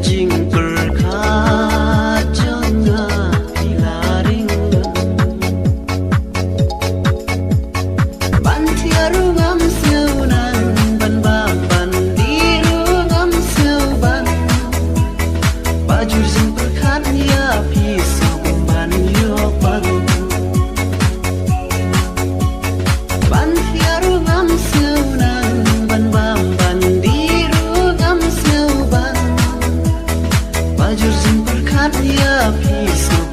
jing berkat janga hilaring ban tiaru ngam seunan ban ban diru ngam seu ban baju jing berkat ya pisau ban yo ban ban tiaru ngam seunan ban diru ngam seu ban baju jing berkat ya pisau